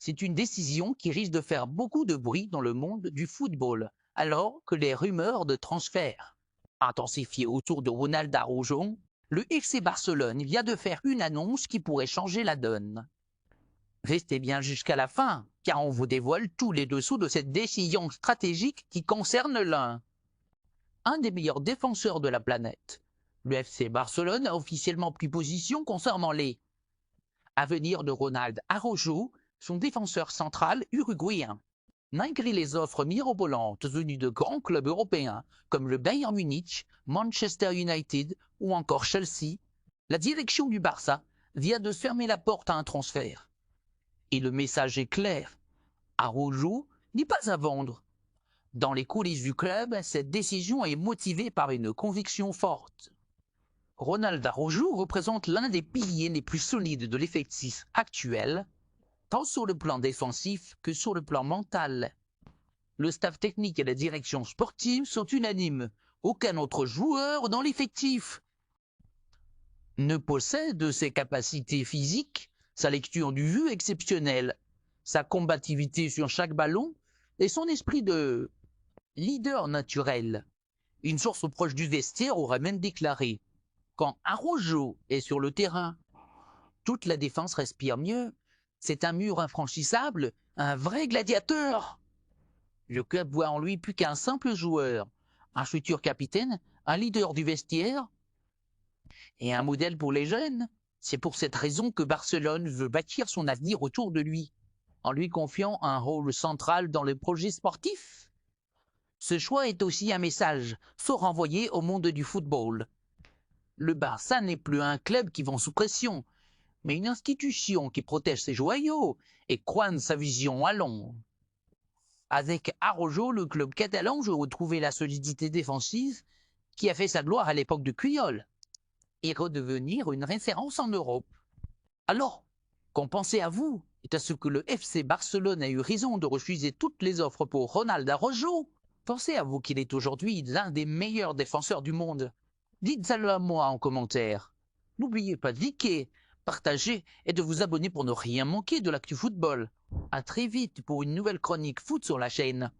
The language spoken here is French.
C'est une décision qui risque de faire beaucoup de bruit dans le monde du football, alors que les rumeurs de transfert intensifiées autour de Ronald Araujo, le FC Barcelone vient de faire une annonce qui pourrait changer la donne. Restez bien jusqu'à la fin, car on vous dévoile tous les dessous de cette décision stratégique qui concerne un des meilleurs défenseurs de la planète. Le FC Barcelone a officiellement pris position concernant les avenirs de Ronald Araujo, son défenseur central uruguayen. Malgré les offres mirobolantes venues de grands clubs européens comme le Bayern Munich, Manchester United ou encore Chelsea, la direction du Barça vient de fermer la porte à un transfert. Et le message est clair, Araujo n'est pas à vendre. Dans les coulisses du club, cette décision est motivée par une conviction forte. Ronald Araujo représente l'un des piliers les plus solides de l'effectif actuel, tant sur le plan défensif que sur le plan mental. Le staff technique et la direction sportive sont unanimes. Aucun autre joueur dans l'effectif ne possède ses capacités physiques, sa lecture du jeu exceptionnelle, sa combativité sur chaque ballon et son esprit de leader naturel. Une source proche du vestiaire aurait même déclaré « Quand Araujo est sur le terrain, toute la défense respire mieux. C'est un mur infranchissable, un vrai gladiateur. » Le club voit en lui plus qu'un simple joueur, un futur capitaine, un leader du vestiaire et un modèle pour les jeunes. C'est pour cette raison que Barcelone veut bâtir son avenir autour de lui, en lui confiant un rôle central dans le projet sportif. Ce choix est aussi un message fort envoyé au monde du football. Le Barça n'est plus un club qui vend sous pression, mais une institution qui protège ses joyaux et croit sa vision à long. Avec Araujo, le club catalan veut retrouver la solidité défensive qui a fait sa gloire à l'époque de Puyol et redevenir une référence en Europe. Alors, qu'en pensez-vous et à ce que le FC Barcelone a eu raison de refuser toutes les offres pour Ronald Araujo? Pensez-vous qu'il est aujourd'hui l'un des meilleurs défenseurs du monde? Dites-le moi en commentaire. N'oubliez pas de liker, partager et de vous abonner pour ne rien manquer de l'actu football. À très vite pour une nouvelle chronique foot sur la chaîne.